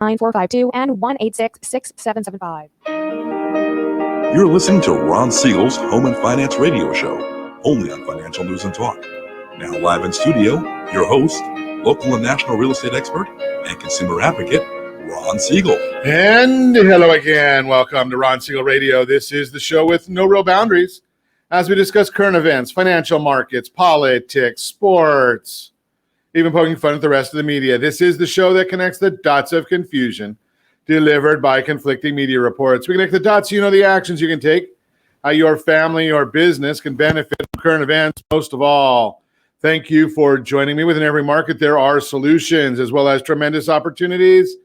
9452 and 1-866-6775. You're listening to Ron Siegel's Home and Finance Radio Show, only on Financial News and Talk. Now live in studio, your host, local and national real estate expert and consumer advocate, Ron Siegel. And hello again. Welcome to Ron Siegel Radio. This is the show with no real boundaries as we discuss current events, financial markets, politics, sports, even poking fun at the rest of the media. This is the show that connects the dots of confusion delivered by conflicting media reports. We connect the dots so you know the actions you can take, how your family or business can benefit from current events. Most of all, thank you for joining me. Within every market, there are solutions as well as tremendous opportunities.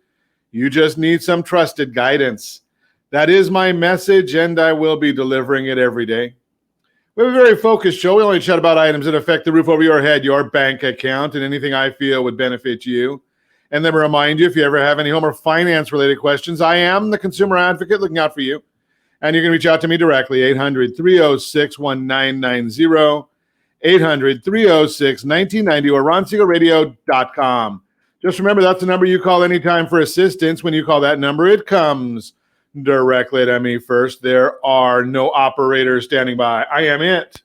You just need some trusted guidance. That is my message, and I will be delivering it every day. We have a very focused show. We only chat about items that affect the roof over your head, your bank account, and anything I feel would benefit you. And then remind you, if you ever have any home or finance-related questions, I am the consumer advocate looking out for you. And you can reach out to me directly, 800-306-1990, 800-306-1990, or ronsiegelradio.com. Just remember, that's the number you call anytime for assistance. When you call that number, it comes directly to me first. There are no operators standing by. I am it.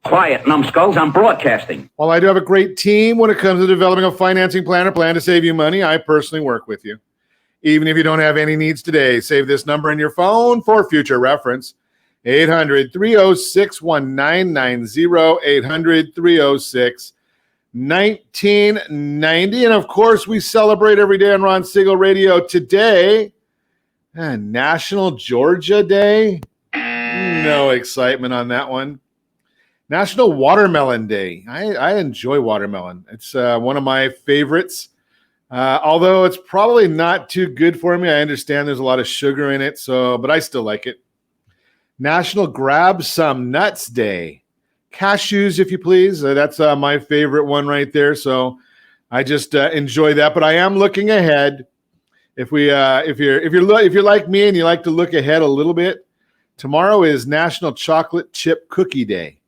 Quiet, numbskulls. I'm broadcasting. While I do have a great team when it comes to developing a financing plan or plan to save you money, I personally work with you. Even if you don't have any needs today, save this number in your phone for future reference. 800-306-1990, 800-306-1990. And of course, we celebrate every day on Ron Siegel Radio. Today, National Georgia Day. No excitement on that one. National Watermelon Day. I enjoy watermelon. It's one of my favorites. Although it's probably not too good for me. I understand there's a lot of sugar in it, but I still like it. National Grab Some Nuts Day. Cashews, if you please. That's my favorite one right there. So I just enjoy that. But I am looking ahead. If you're like me and you like to look ahead a little bit, tomorrow is National Chocolate Chip Cookie Day.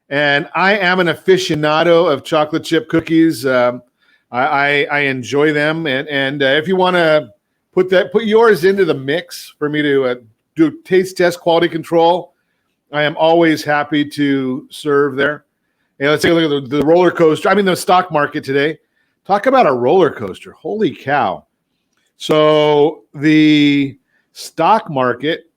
And I am an aficionado of chocolate chip cookies. I enjoy them. And if you want to put yours into the mix for me to do taste test quality control, I am always happy to serve there. Hey, let's take a look at the roller coaster. The stock market today. Talk about a roller coaster. Holy cow. So the stock market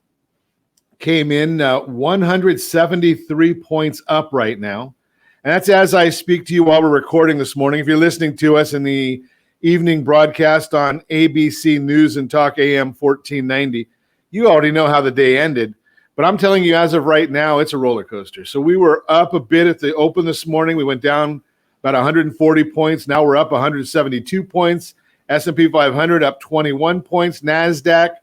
came in 173 points up right now. And that's as I speak to you while we're recording this morning. If you're listening to us in the evening broadcast on ABC News and Talk AM 1490, you already know how the day ended. But I'm telling you, as of right now, it's a roller coaster. So we were up a bit at the open this morning. We went down about 140 points. Now we're up 172 points. S&P 500 up 21 points. NASDAQ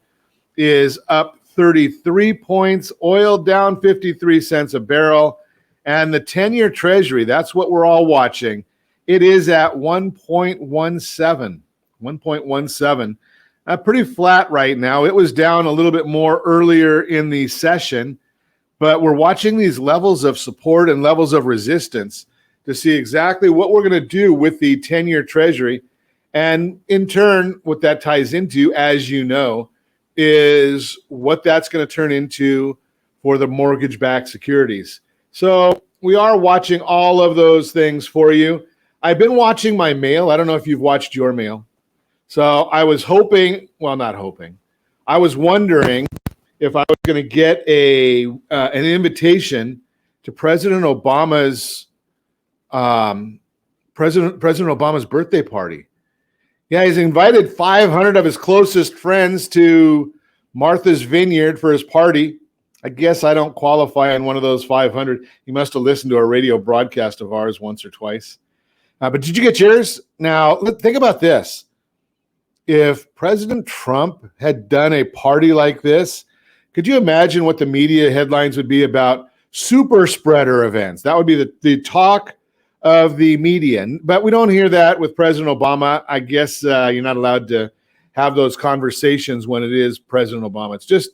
is up 33 points. Oil down 53 cents a barrel. And the 10-year Treasury, that's what we're all watching. It is at 1.17. 1.17. Pretty flat right now. It was down a little bit more earlier in the session. But we're watching these levels of support and levels of resistance to see exactly what we're going to do with the 10-year Treasury. And in turn, what that ties into, as you know, is what that's going to turn into for the mortgage-backed securities. So we are watching all of those things for you. I've been watching my mail. I don't know if you've watched your mail. So I was hoping, well, not hoping. I was wondering if I was going to get an invitation to President Obama's birthday party. Yeah, he's invited 500 of his closest friends to Martha's Vineyard for his party. I guess I don't qualify on one of those 500. He must have listened to a radio broadcast of ours once or twice. But did you get yours? Now, think about this. If President Trump had done a party like this, could you imagine what the media headlines would be about super spreader events? That would be the talk of the media. But we don't hear that with President Obama. I guess you're not allowed to have those conversations when it is President Obama. It's just,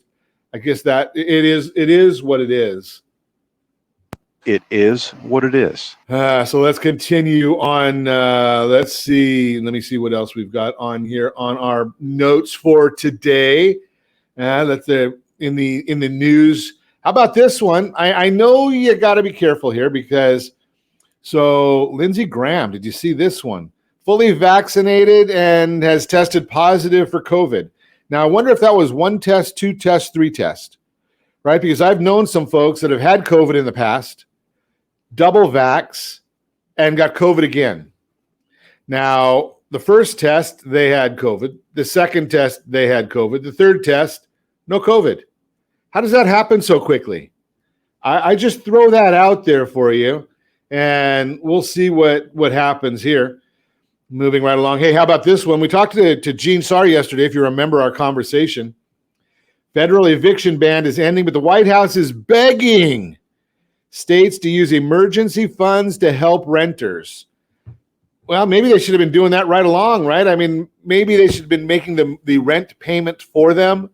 I guess that it is what it is. It is what it is. So let's continue on. Let's see. Let me see what else we've got on here on our notes for today. That's in the news. How about this one? I know you got to be careful here because Lindsey Graham, did you see this one? Fully vaccinated and has tested positive for COVID. Now, I wonder if that was 1 test, 2 tests, 3 tests, right? Because I've known some folks that have had COVID in the past, double vax, and got COVID again. Now, the first test, they had COVID. The second test, they had COVID. The third test, no COVID. How does that happen so quickly? I just throw that out there for you, and we'll see what happens here. Moving right along. Hey, how about this one? We talked to Gene Sarr yesterday, if you remember our conversation. Federal eviction ban is ending, but the White House is begging states to use emergency funds to help renters. Well, maybe they should have been doing that right along, right? I mean, maybe they should have been making the rent payment for them.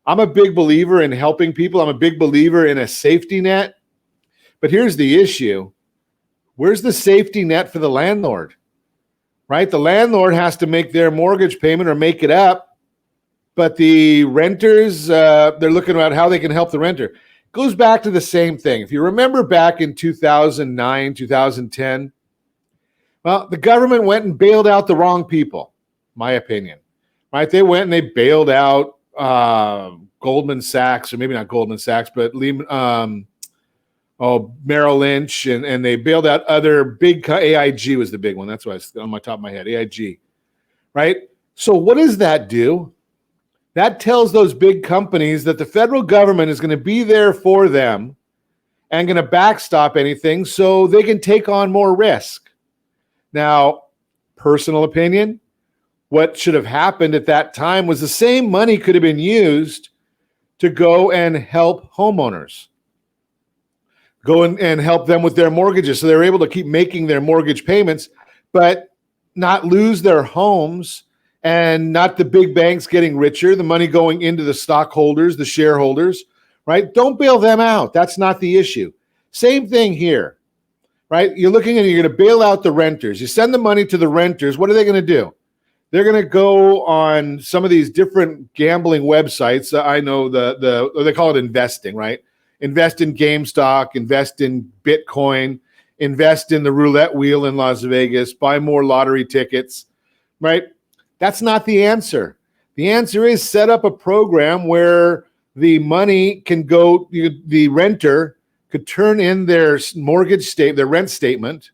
I'm a big believer in helping people. I'm a big believer in a safety net. But here's the issue. Where's the safety net for the landlord? Right? The landlord has to make their mortgage payment or make it up. But the renters, they're looking at how they can help the renter. It goes back to the same thing. If you remember back in 2009, 2010, well, the government went and bailed out the wrong people, my opinion. Right? They went and they bailed out Goldman Sachs, or maybe not Goldman Sachs, but Merrill Lynch, and they bailed out other big, AIG was the big one. That's why it's on my top of my head, AIG, right? So what does that do? That tells those big companies that the federal government is going to be there for them and going to backstop anything so they can take on more risk. Now, personal opinion, what should have happened at that time was the same money could have been used to go and help homeowners. Go and help them with their mortgages so they're able to keep making their mortgage payments, but not lose their homes, and not the big banks getting richer, the money going into the stockholders, the shareholders, right? Don't bail them out. That's not the issue. Same thing here, right? You're looking and you're going to bail out the renters. You send the money to the renters. What are they going to do? They're going to go on some of these different gambling websites. I know they call it investing, right? Invest in GameStop, invest in Bitcoin, invest in the roulette wheel in Las Vegas, buy more lottery tickets, right? That's not the answer. The answer is set up a program where the money can go, the renter could turn in their mortgage statement, their rent statement,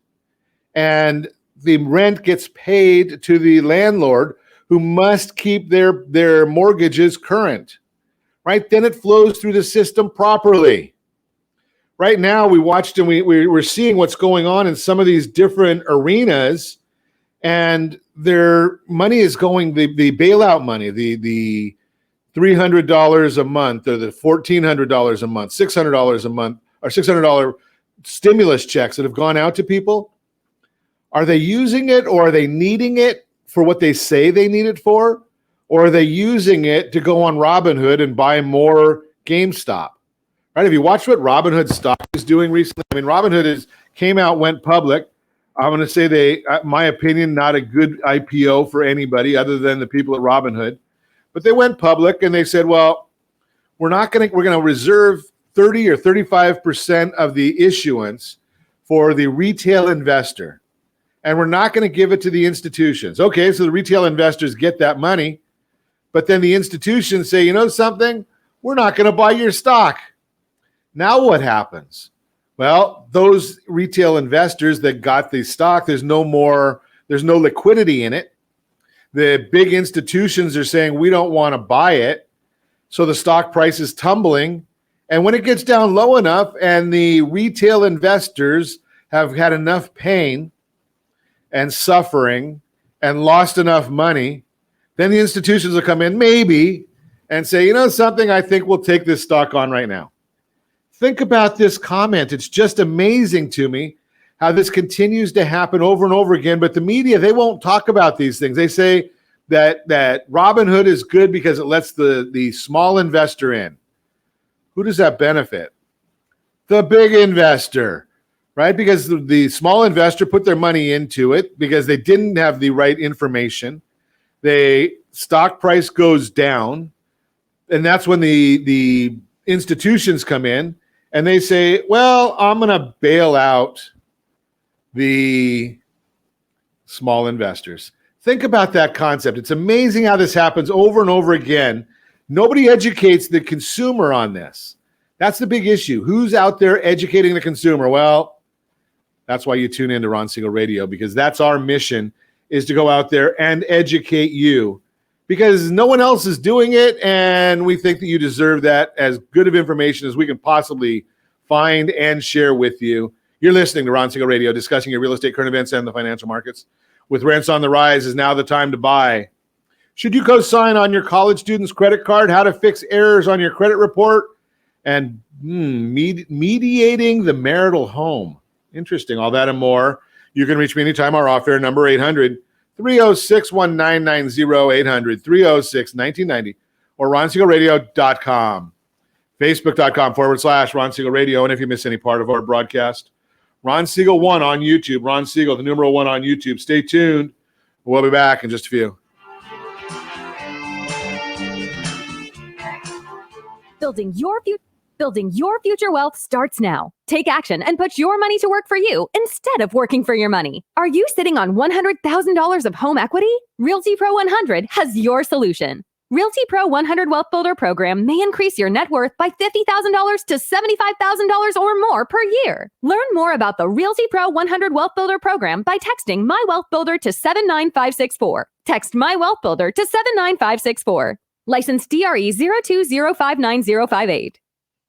and the rent gets paid to the landlord, who must keep their mortgages current. Right? Then it flows through the system properly. Right now, we watched and we're seeing what's going on in some of these different arenas, and their money is going, the bailout money, the $300 a month or the $1,400 a month, $600 a month, or $600 stimulus checks that have gone out to people. Are they using it, or are they needing it for what they say they need it for? Or are they using it to go on Robinhood and buy more GameStop? Right? Have you watched what Robinhood stock is doing recently? I mean, Robinhood went public. I'm going to say my opinion, not a good IPO for anybody other than the people at Robinhood. But they went public and they said, well, we're going to reserve 30 or 35% of the issuance for the retail investor. And we're not going to give it to the institutions. Okay, so the retail investors get that money. But then the institutions say, you know something? We're not going to buy your stock. Now what happens? Well, those retail investors that got the stock, there's no liquidity in it. The big institutions are saying, we don't want to buy it. So the stock price is tumbling. And when it gets down low enough and the retail investors have had enough pain and suffering and lost enough money, then the institutions will come in maybe and say, you know something, I think we'll take this stock on right now. Think about this comment. It's just amazing to me how this continues to happen over and over again. But the media, they won't talk about these things. They say that Robinhood is good because it lets the small investor in. Who does that benefit? the big investor, right? Because the small investor put their money into it because they didn't have the right information. The stock price goes down, and that's when the institutions come in and they say, well, I'm going to bail out the small investors. Think about that concept. It's amazing how this happens over and over again. Nobody educates the consumer on this. That's the big issue. Who's out there educating the consumer? Well, that's why you tune into Ron Siegel Radio, because that's our mission, is to go out there and educate you, because no one else is doing it, and we think that you deserve that as good of information as we can possibly find and share with you. You're listening to Ron Siegel Radio, discussing your real estate, current events, and the financial markets. With rents on the rise, is now the time to buy. Should you co-sign on your college student's credit card? How to fix errors on your credit report? And mediating the marital home. Interesting. All that and more. You can reach me anytime. Our off-air number, 800-306-1990, 800-306-1990, or ronsiegelradio.com. Facebook.com/Ron Siegel Radio. And if you miss any part of our broadcast, Ron Siegel 1 on YouTube. Ron Siegel, the numeral 1 on YouTube. Stay tuned. We'll be back in just a few. Building your future wealth starts now. Take action and put your money to work for you instead of working for your money. Are you sitting on $100,000 of home equity? Realty Pro 100 has your solution. Realty Pro 100 Wealth Builder program may increase your net worth by $50,000 to $75,000 or more per year. Learn more about the Realty Pro 100 Wealth Builder program by texting My Wealth Builder to 79564. Text My Wealth Builder to 79564. License DRE 020590058.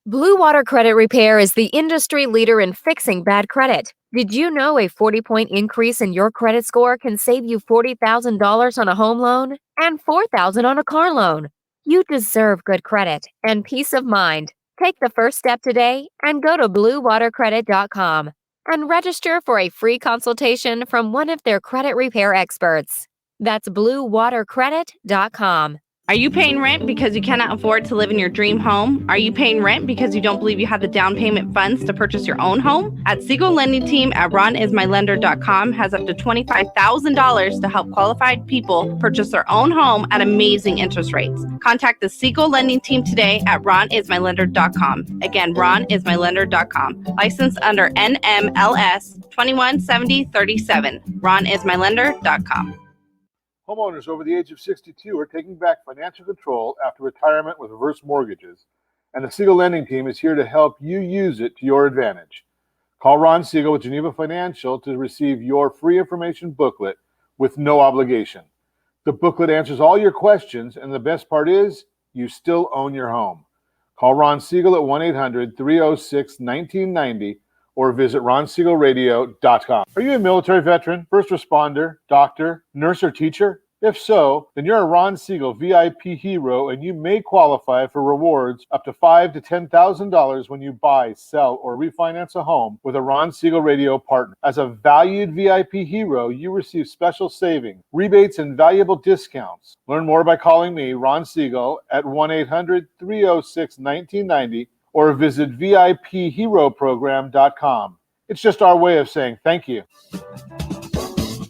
Blue Water Credit Repair is the industry leader in fixing bad credit. Did you know a 40-point increase in your credit score can save you $40,000 on a home loan and $4,000 on a car loan? You deserve good credit and peace of mind. Take the first step today and go to bluewatercredit.com and register for a free consultation from one of their credit repair experts. That's bluewatercredit.com. Are you paying rent because you cannot afford to live in your dream home? Are you paying rent because you don't believe you have the down payment funds to purchase your own home? At Siegel Lending Team at ronismylender.com has up to $25,000 to help qualified people purchase their own home at amazing interest rates. Contact the Siegel Lending Team today at ronismylender.com. Again, ronismylender.com. Licensed under NMLS 217037. ronismylender.com. Homeowners over the age of 62 are taking back financial control after retirement with reverse mortgages, and the Siegel Lending Team is here to help you use it to your advantage. Call Ron Siegel with Geneva Financial to receive your free information booklet with no obligation. The booklet answers all your questions, and the best part is you still own your home. Call Ron Siegel at 1-800-306-1990 or visit ronsiegelradio.com. Are you a military veteran, first responder, doctor, nurse, or teacher? If so, then you're a Ron Siegel VIP hero, and you may qualify for rewards up to $5,000 to $10,000 when you buy, sell, or refinance a home with a Ron Siegel Radio partner. As a valued VIP hero, you receive special savings, rebates, and valuable discounts. Learn more by calling me, Ron Siegel, at 1-800-306-1990 or visit VIPHeroProgram.com. It's just our way of saying thank you.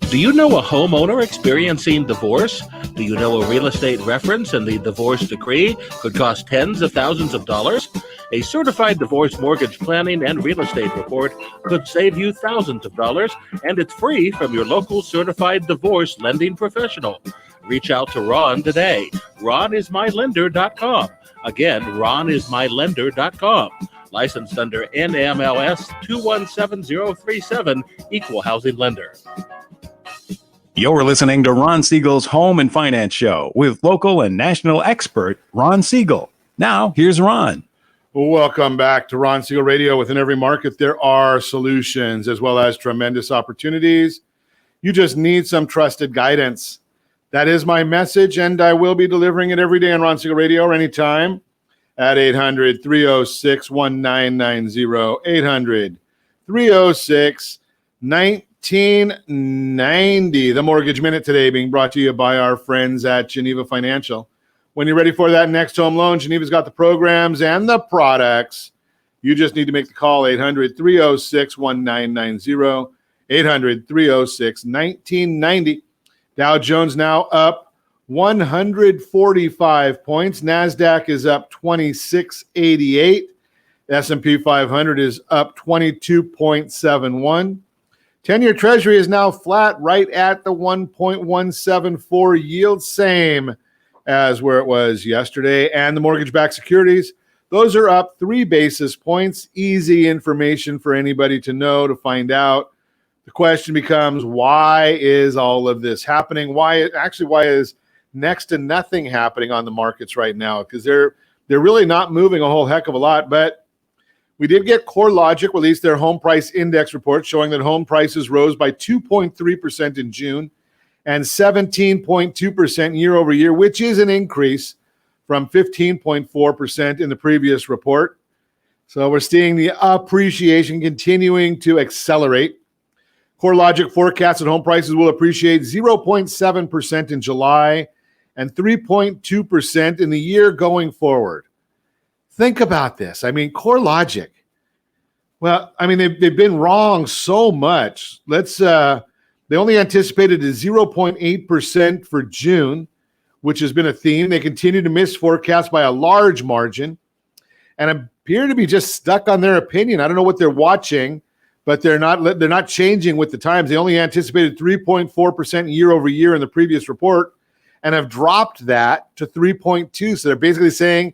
Do you know a homeowner experiencing divorce? Do you know a real estate reference and the divorce decree could cost tens of thousands of dollars? A certified divorce mortgage planning and real estate report could save you thousands of dollars, and it's free from your local certified divorce lending professional. Reach out to Ron today. RonIsMyLender.com. Again, RonIsMyLender.com. Licensed under NMLS 217037, Equal Housing Lender. You're listening to Ron Siegel's Home and Finance Show with local and national expert Ron Siegel. Now, here's Ron. Welcome back to Ron Siegel Radio. Within every market, there are solutions as well as tremendous opportunities. You just need some trusted guidance. That is my message, and I will be delivering it every day on Ron Siegel Radio or anytime at 800-306-1990, 800-306-1990. The Mortgage Minute today being brought to you by our friends at Geneva Financial. When you're ready for that next home loan, Geneva's got the programs and the products You just need to make the call, 800-306-1990, 800-306-1990. Dow Jones now up 145 points. NASDAQ is up 2688. S&P 500 is up 22.71. 10-year Treasury is now flat right at the 1.174 yield, same as where it was yesterday. And the mortgage-backed securities, those are up 3 basis points. Easy information for anybody to know, to find out. The question becomes, why is all of this happening? Why is next to nothing happening on the markets right now? Because they're really not moving a whole heck of a lot. But we did get CoreLogic release their home price index report showing that home prices rose by 2.3% in June and 17.2% year over year, which is an increase from 15.4% in the previous report. So we're seeing the appreciation continuing to accelerate. CoreLogic forecasts that home prices will appreciate 0.7% in July and 3.2% in the year going forward. Think about this. I mean, CoreLogic. Well, I mean, they've been wrong so much. They only anticipated a 0.8% for June, which has been a theme. They continue to miss forecasts by a large margin and appear to be just stuck on their opinion. I don't know what they're watching, but they're not changing with the times. They only anticipated 3.4% year over year in the previous report and have dropped that to 3.2. So they're basically saying,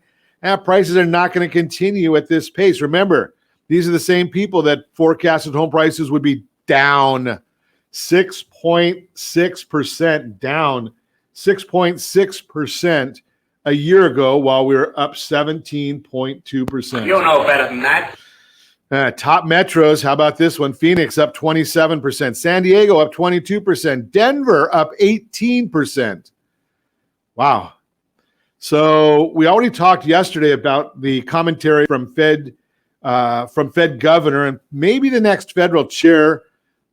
prices are not going to continue at this pace. Remember, these are the same people that forecasted home prices would be down 6.6%, down 6.6% a year ago, while we were up 17.2%. You know better than that. Top metros, how about this one? Phoenix up 27%, San Diego up 22%, Denver up 18%. Wow. So we already talked yesterday about the commentary from Fed governor, and maybe the next federal chair,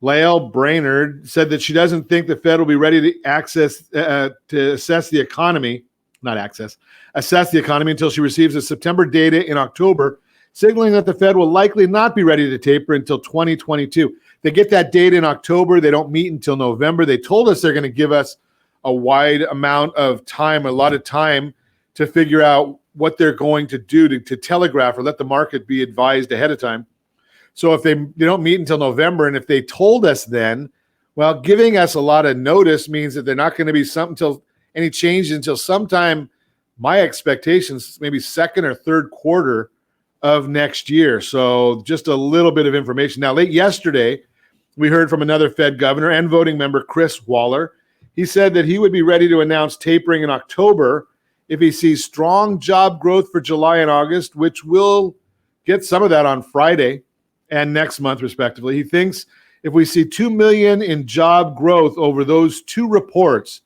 Lael Brainerd, said that she doesn't think the Fed will be ready to assess the economy until she receives the September data in October, signaling that the Fed will likely not be ready to taper until 2022. They get that data in October. They don't meet until November. They told us they're going to give us a wide amount of time, a lot of time, to figure out what they're going to do to telegraph or let the market be advised ahead of time. So if they don't meet until November, and if they told us then, well, giving us a lot of notice means that they're not going to be any change until sometime, my expectations, maybe second or third quarter of next year. So just a little bit of information. Now, late yesterday, we heard from another Fed governor and voting member, Chris Waller. He said that he would be ready to announce tapering in October if he sees strong job growth for July and August, which will get some of that on Friday and next month, respectively. He thinks if we see 2 million in job growth over those two reports,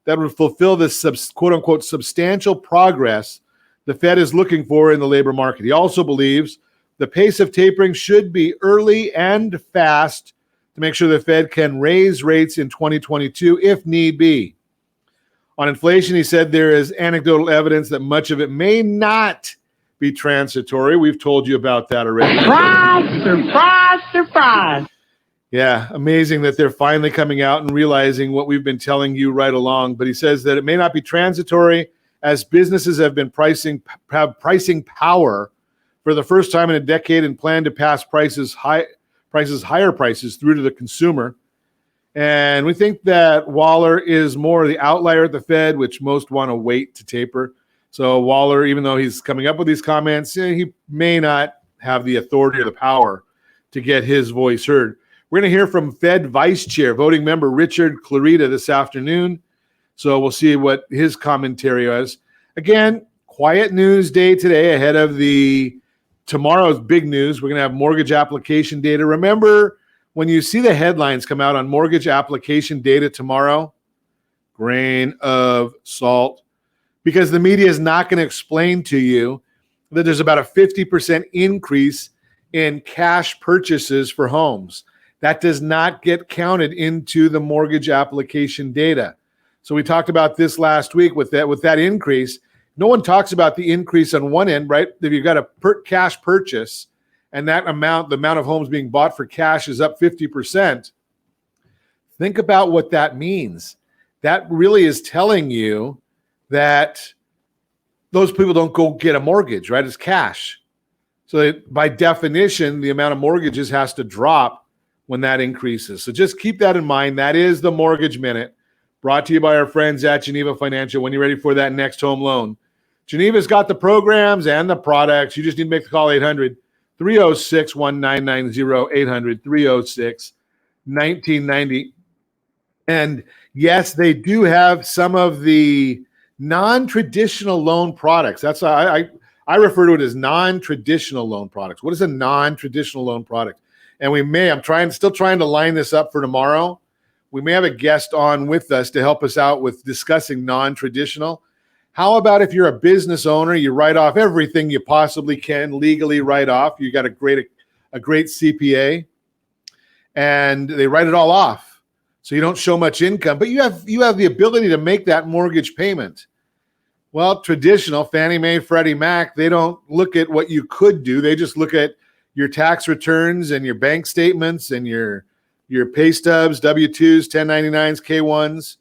that would fulfill this quote-unquote substantial progress the Fed is looking for in the labor market. He also believes the pace of tapering should be early and fast to make sure the Fed can raise rates in 2022 if need be. On inflation, he said there is anecdotal evidence that much of it may not be transitory. We've told you about that already. Surprise, surprise, surprise. Yeah, amazing that they're finally coming out and realizing what we've been telling you right along. But he says that it may not be transitory as businesses have pricing power for the first time in a decade and plan to pass higher prices through to the consumer. And we think that Waller is more the outlier at the Fed, which most want to wait to taper. So Waller, even though he's coming up with these comments, he may not have the authority or the power to get his voice heard. We're going to hear from Fed Vice Chair, voting member Richard Clarita this afternoon. So we'll see what his commentary is. Again, quiet news day today ahead of tomorrow's big news. We're going to have mortgage application data. Remember, when you see the headlines come out on mortgage application data tomorrow, grain of salt, because the media is not going to explain to you that there's about a 50% increase in cash purchases for homes. That does not get counted into the mortgage application data. So we talked about this last week with that increase. No one talks about the increase on one end, right? If you've got a cash purchase and that amount, the amount of homes being bought for cash is up 50%. Think about what that means. That really is telling you that those people don't go get a mortgage, right? It's cash. So by definition, the amount of mortgages has to drop when that increases. So just keep that in mind. That is the Mortgage Minute, brought to you by our friends at Geneva Financial. When you're ready for that next home loan, Geneva's got the programs and the products. You just need to make the call, 800-306-1990, 800-306-1990. And yes, they do have some of the non-traditional loan products. That's I refer to it as non-traditional loan products. What is a non-traditional loan product? And I'm still trying to line this up for tomorrow. We may have a guest on with us to help us out with discussing non-traditional. How about if you're a business owner, you write off everything you possibly can legally write off. You got a great CPA, and they write it all off, so you don't show much income, but you have the ability to make that mortgage payment. Well, traditional Fannie Mae, Freddie Mac, they don't look at what you could do. They just look at your tax returns and your bank statements and your pay stubs, W-2s, 1099s, K-1s.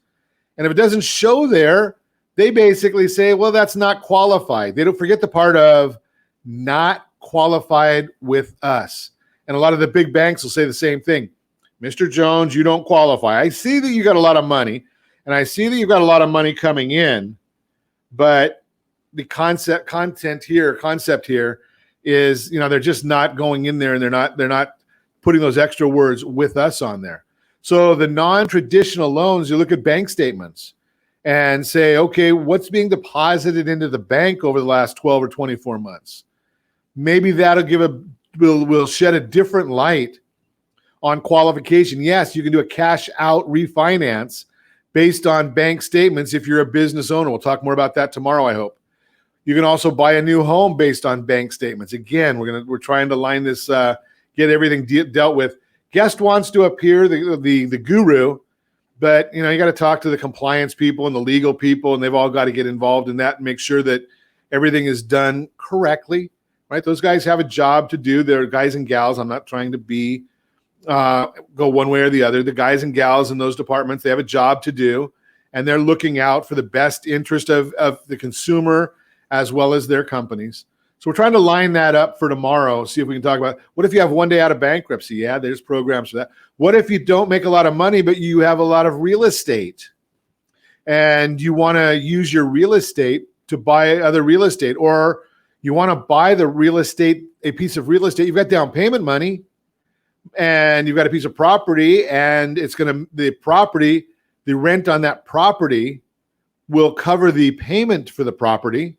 And if it doesn't show there, they basically say, well, that's not qualified. They don't forget the part of not qualified with us. And a lot of the big banks will say the same thing. Mr. Jones, you don't qualify. I see that you got a lot of money, and I see that you've got a lot of money coming in, but the concept here is, they're just not going in there, and they're not putting those extra words with us on there. So the non-traditional loans, you look at bank statements and say, okay, what's being deposited into the bank over the last 12 or 24 months? Maybe that'll will shed a different light on qualification. Yes, you can do a cash out refinance based on bank statements if you're a business owner. We'll talk more about that tomorrow, I hope. You can also buy a new home based on bank statements. Again, we're trying to line this, get everything dealt with. Guest wants to appear, the guru, but you got to talk to the compliance people and the legal people, and they've all got to get involved in that and make sure that everything is done correctly, right? Those guys have a job to do. They're guys and gals. I'm not trying to go one way or the other. The guys and gals in those departments, they have a job to do, and they're looking out for the best interest of the consumer as well as their companies. So we're trying to line that up for tomorrow, see if we can talk about what if you have one day out of bankruptcy? Yeah, there's programs for that. What if you don't make a lot of money, but you have a lot of real estate and you want to use your real estate to buy other real estate, or you want to buy the real estate, a piece of real estate, you've got down payment money and you've got a piece of property, and the rent on that property will cover the payment for the property.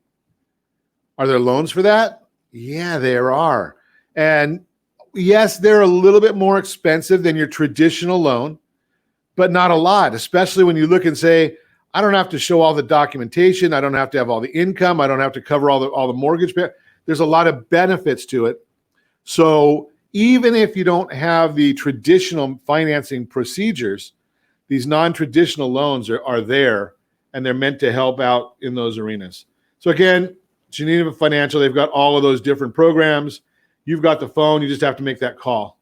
Are there loans for that? Yeah, there are. And yes, they're a little bit more expensive than your traditional loan, but not a lot, especially when you look and say, I don't have to show all the documentation. I don't have to have all the income. I don't have to cover all the mortgage. There's a lot of benefits to it. So even if you don't have the traditional financing procedures, these non-traditional loans are there, and they're meant to help out in those arenas. So again, Geneva Financial, they've got all of those different programs. You've got the phone. You just have to make that call.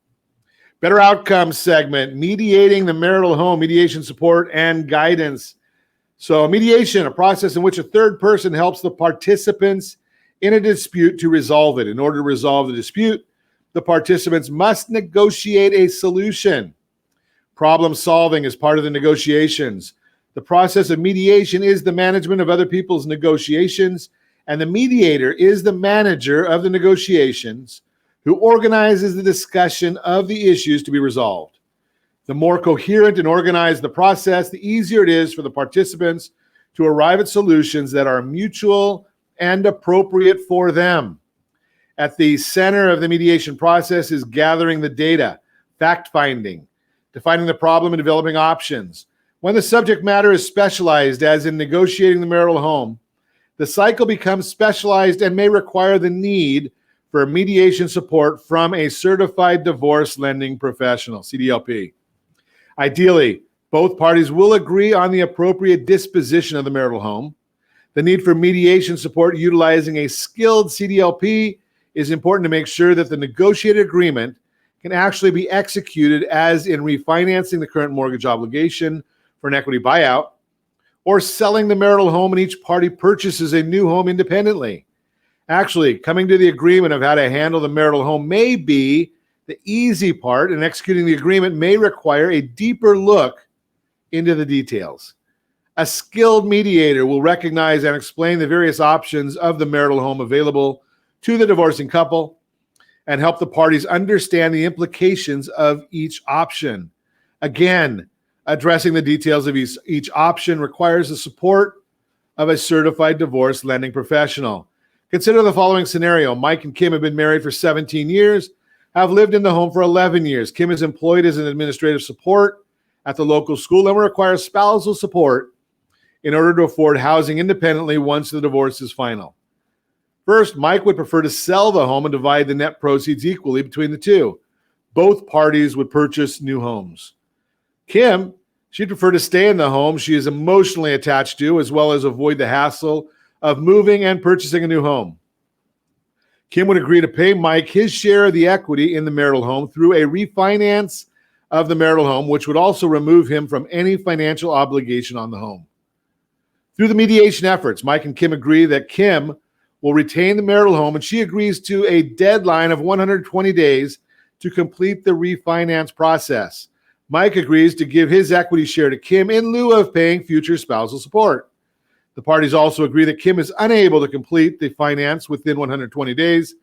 Better Outcomes segment, mediating the marital home, mediation support and guidance. So mediation, a process in which a third person helps the participants in a dispute to resolve it. In order to resolve the dispute, the participants must negotiate a solution. Problem solving is part of the negotiations. The process of mediation is the management of other people's negotiations, and the mediator is the manager of the negotiations who organizes the discussion of the issues to be resolved. The more coherent and organized the process, the easier it is for the participants to arrive at solutions that are mutual and appropriate for them. At the center of the mediation process is gathering the data, fact-finding, defining the problem and developing options. When the subject matter is specialized, as in negotiating the marital home, the cycle becomes specialized and may require the need for mediation support from a certified divorce lending professional, CDLP. Ideally, both parties will agree on the appropriate disposition of the marital home. The need for mediation support utilizing a skilled CDLP it is important to make sure that the negotiated agreement can actually be executed, as in refinancing the current mortgage obligation for an equity buyout, or selling the marital home and each party purchases a new home independently. Actually, coming to the agreement of how to handle the marital home may be the easy part, and executing the agreement may require a deeper look into the details. A skilled mediator will recognize and explain the various options of the marital home available to the divorcing couple and help the parties understand the implications of each option. Again, addressing the details of each option requires the support of a certified divorce lending professional. Consider the following scenario. Mike and Kim have been married for 17 years, have lived in the home for 11 years. Kim is employed as an administrative support at the local school and will require spousal support in order to afford housing independently once the divorce is final. First, Mike would prefer to sell the home and divide the net proceeds equally between the two. Both parties would purchase new homes. Kim, she'd prefer to stay in the home she is emotionally attached to, as well as avoid the hassle of moving and purchasing a new home. Kim would agree to pay Mike his share of the equity in the marital home through a refinance of the marital home, which would also remove him from any financial obligation on the home. Through the mediation efforts, Mike and Kim agree that Kim will retain the marital home, and she agrees to a deadline of 120 days to complete the refinance process. Mike agrees to give his equity share to Kim in lieu of paying future spousal support. The parties also agree that Kim is unable to complete the finance within 120 days.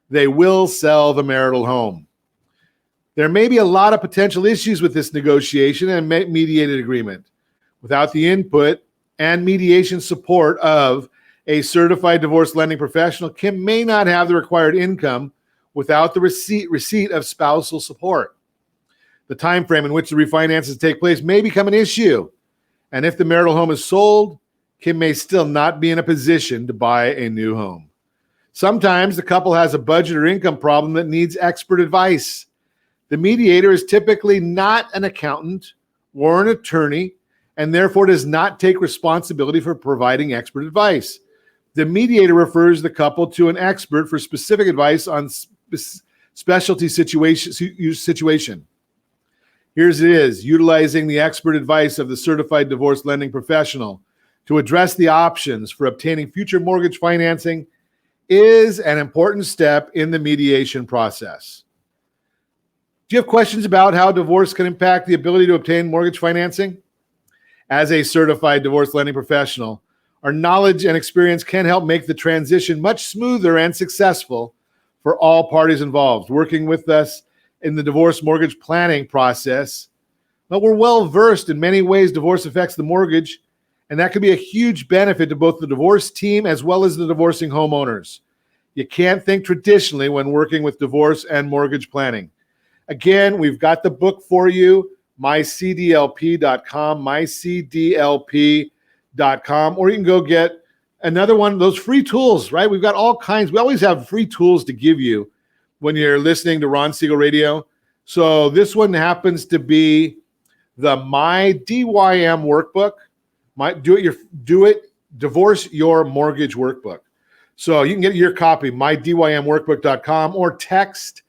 They will sell the marital home. There may be a lot of potential issues with this negotiation and mediated agreement. Without the input and mediation support of a certified divorce lending professional, Kim may not have the required income without the receipt of spousal support. The time frame in which the refinances take place may become an issue. And if the marital home is sold, Kim may still not be in a position to buy a new home. Sometimes the couple has a budget or income problem that needs expert advice. The mediator is typically not an accountant or an attorney, and therefore does not take responsibility for providing expert advice. The mediator refers the couple to an expert for specific advice on specialty situation. Here's it is, utilizing the expert advice of the certified divorce lending professional to address the options for obtaining future mortgage financing is an important step in the mediation process. Do you have questions about how divorce can impact the ability to obtain mortgage financing? As a certified divorce lending professional, our knowledge and experience can help make the transition much smoother and successful for all parties involved. Working with us in the divorce mortgage planning process, but we're well versed in many ways divorce affects the mortgage, and that can be a huge benefit to both the divorce team as well as the divorcing homeowners. You can't think traditionally when working with divorce and mortgage planning. Again, we've got the book for you, mycdlp.com, mycdlp.com, or you can go get another one of those free tools, right? We've got all kinds. We always have free tools to give you when you're listening to Ron Siegel Radio. So this one happens to be the My DYM workbook, Divorce Your Mortgage workbook. So you can get your copy, mydymworkbook.com, or text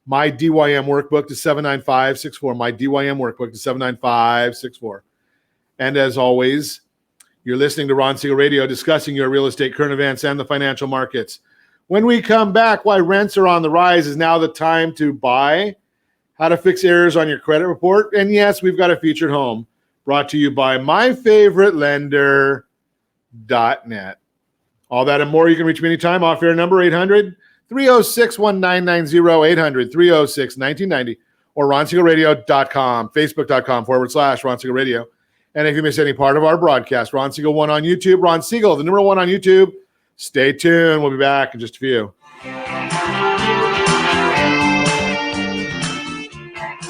My DYM workbook to 79564, My DYM workbook to 79564. And as always, you're listening to Ron Siegel Radio, discussing your real estate, current events, and the financial markets. When we come back, why rents are on the rise is now the time to buy, how to fix errors on your credit report, and yes, we've got a featured home brought to you by myfavoritelender.net. All that and more, you can reach me anytime. Off-air number 800-306-1990, 800-306-1990, or ronsiegelradio.com, facebook.com/Ron Siegel Radio. And if you miss any part of our broadcast, Ron Siegel 1 on YouTube, Ron Siegel, the number 1 on YouTube. Stay tuned. We'll be back in just a few.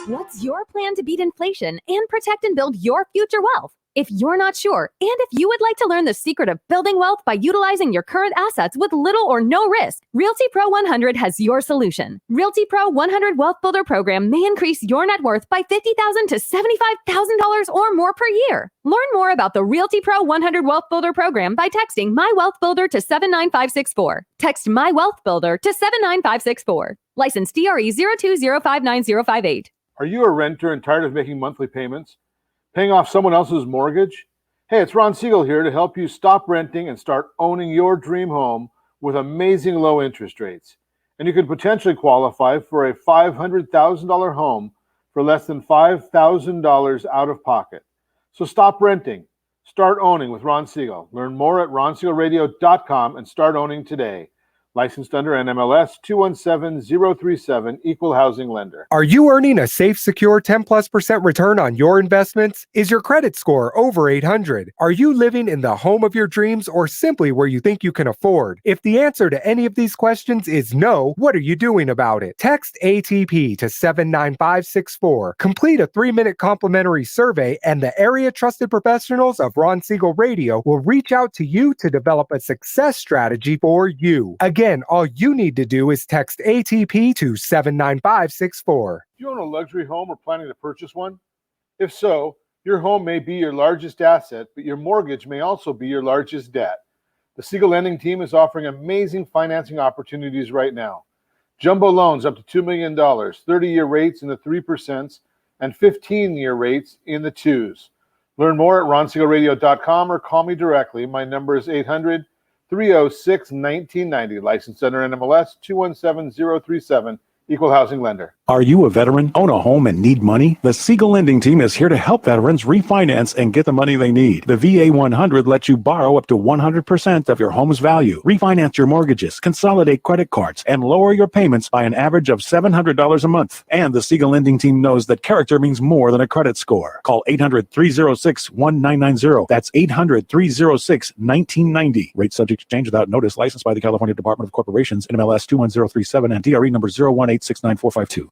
What's your plan to beat inflation and protect and build your future wealth? If you're not sure, and if you would like to learn the secret of building wealth by utilizing your current assets with little or no risk, Realty Pro 100 has your solution. Realty Pro 100 Wealth Builder Program may increase your net worth by $50,000 to $75,000 or more per year. Learn more about the Realty Pro 100 Wealth Builder Program by texting My Wealth Builder to 79564. Text My Wealth Builder to 79564. License DRE 02059058. Are you a renter and tired of making monthly payments? Paying off someone else's mortgage? Hey, it's Ron Siegel here to help you stop renting and start owning your dream home with amazing low interest rates. And you could potentially qualify for a $500,000 home for less than $5,000 out of pocket. So stop renting. Start owning with Ron Siegel. Learn more at ronsiegelradio.com and start owning today. Licensed under NMLS 217037, Equal Housing Lender. Are you earning a safe, secure 10+% return on your investments? Is your credit score over 800? Are you living in the home of your dreams or simply where you think you can afford? If the answer to any of these questions is no, what are you doing about it? Text ATP to 79564. Complete a 3-minute complimentary survey and the area trusted professionals of Ron Siegel Radio will reach out to you to develop a success strategy for you. Again, all you need to do is text ATP to 79564. Do you own a luxury home or planning to purchase one? If so, your home may be your largest asset, but your mortgage may also be your largest debt. The Siegel Lending Team is offering amazing financing opportunities right now. Jumbo loans up to $2 million, 30-year rates in the 3%, and 15-year rates in the 2s. Learn more at ronsiegelradio.com or call me directly. My number is 800-306-1990. Licensed under NMLS 217037. Equal Housing Lender. Are you a veteran, own a home, and need money? The Siegel Lending Team is here to help veterans refinance and get the money they need. The VA 100 lets you borrow up to 100% of your home's value, refinance your mortgages, consolidate credit cards, and lower your payments by an average of $700 a month. And the Siegel Lending Team knows that character means more than a credit score. Call 800-306-1990. That's 800-306-1990. Rate subject to change without notice. Licensed by the California Department of Corporations, NMLS 21037, and DRE number 018694452.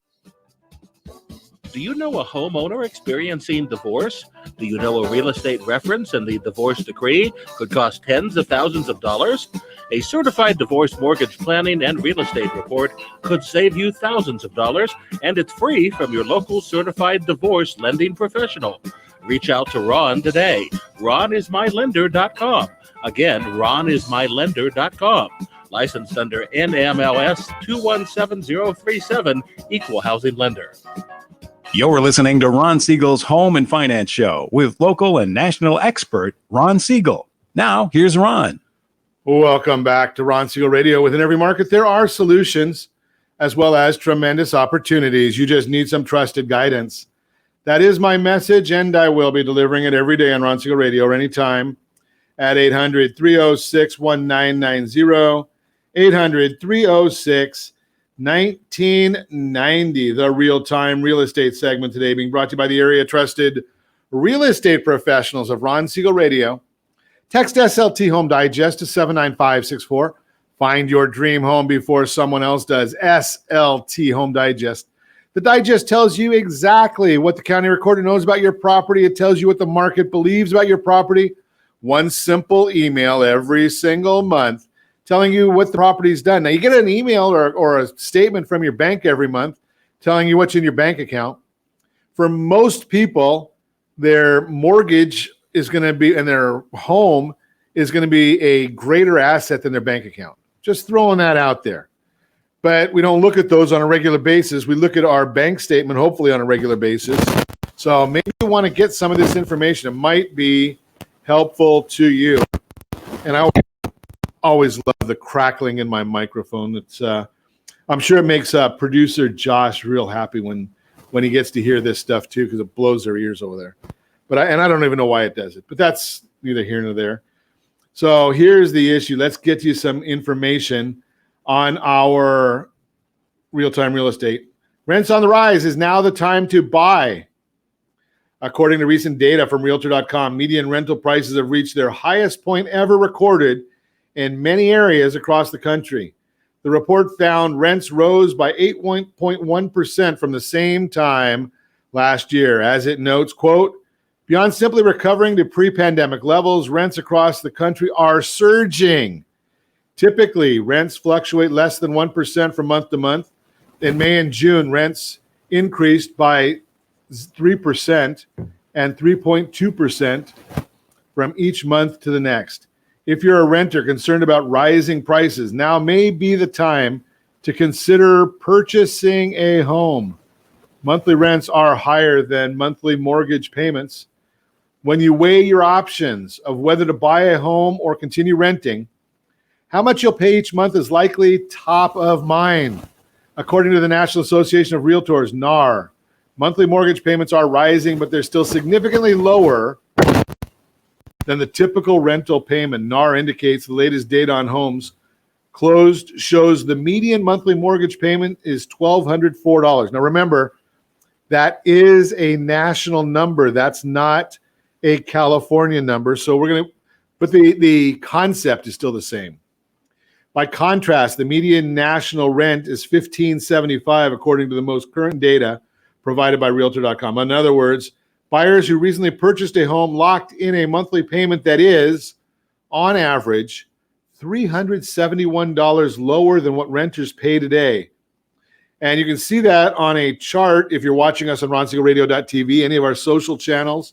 Do you know a homeowner experiencing divorce? Do you know a real estate reference and the divorce decree could cost tens of thousands of dollars? A certified divorce mortgage planning and real estate report could save you thousands of dollars, and it's free from your local certified divorce lending professional. Reach out to Ron today. RonIsMyLender.com. Again, RonIsMyLender.com. Licensed under NMLS 217037, Equal Housing Lender. You're listening to Ron Siegel's Home and Finance Show with local and national expert Ron Siegel. Now, here's Ron. Welcome back to Ron Siegel Radio. Within every market, there are solutions as well as tremendous opportunities. You just need some trusted guidance. That is my message, and I will be delivering it every day on Ron Siegel Radio or anytime at 800-306-1990, 800-306-1990. The real-time real estate segment today being brought to you by the area trusted real estate professionals of Ron Siegel Radio. Text SLT Home Digest to 79564. Find your dream home before someone else does. SLT Home Digest. The digest tells you exactly what the county recorder knows about your property. It tells you what the market believes about your property. One simple email every single month telling you what the property's done. Now, you get an email or a statement from your bank every month telling you what's in your bank account. For most people, their mortgage is going to be, and their home is going to be a greater asset than their bank account. Just throwing that out there. But we don't look at those on a regular basis. We look at our bank statement, hopefully on a regular basis. So maybe you want to get some of this information. It might be helpful to you. And I always love the crackling in my microphone. It's I'm sure it makes producer Josh real happy when he gets to hear this stuff too, because it blows their ears over there. But I don't even know why it does it. But that's neither here nor there. So here's the issue. Let's get you some information on our real-time real estate. Rents on the rise. Is now the time to buy. According to recent data from Realtor.com, median rental prices have reached their highest point ever recorded in many areas across the country. The report found rents rose by 8.1% from the same time last year. As it notes, quote, Beyond simply recovering to pre-pandemic levels, rents across the country are surging. Typically, rents fluctuate less than 1% from month to month. In May and June, rents increased by 3% and 3.2% from each month to the next. If you're a renter concerned about rising prices, now may be the time to consider purchasing a home. Monthly rents are higher than monthly mortgage payments. When you weigh your options of whether to buy a home or continue renting, how much you'll pay each month is likely top of mind. According to the National Association of Realtors, NAR, monthly mortgage payments are rising, but they're still significantly lower than the typical rental payment. NAR indicates the latest data on homes closed shows the median monthly mortgage payment is $1,204. Now remember, that is a national number. That's not a California number. So but the concept is still the same. By contrast, the median national rent is $1,575 according to the most current data provided by Realtor.com. In other words, buyers who recently purchased a home locked in a monthly payment that is, on average, $371 lower than what renters pay today. And you can see that on a chart if you're watching us on RonSiegelRadio.tv, any of our social channels,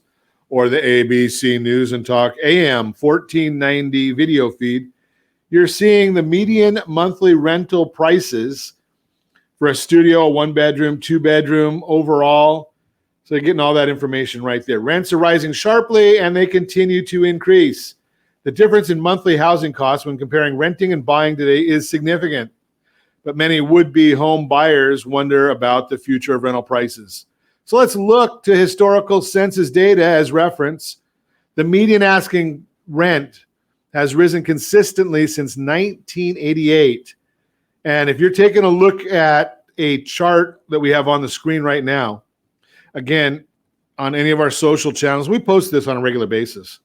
or the ABC News and Talk AM 1490 video feed. You're seeing the median monthly rental prices for a studio, a one-bedroom, two-bedroom overall. So you're getting all that information right there. Rents are rising sharply, and they continue to increase. The difference in monthly housing costs when comparing renting and buying today is significant. But many would-be home buyers wonder about the future of rental prices. So let's look to historical census data as reference. The median asking rent has risen consistently since 1988. And if you're taking a look at a chart that we have on the screen right now, again, on any of our social channels, we post this on a regular basis.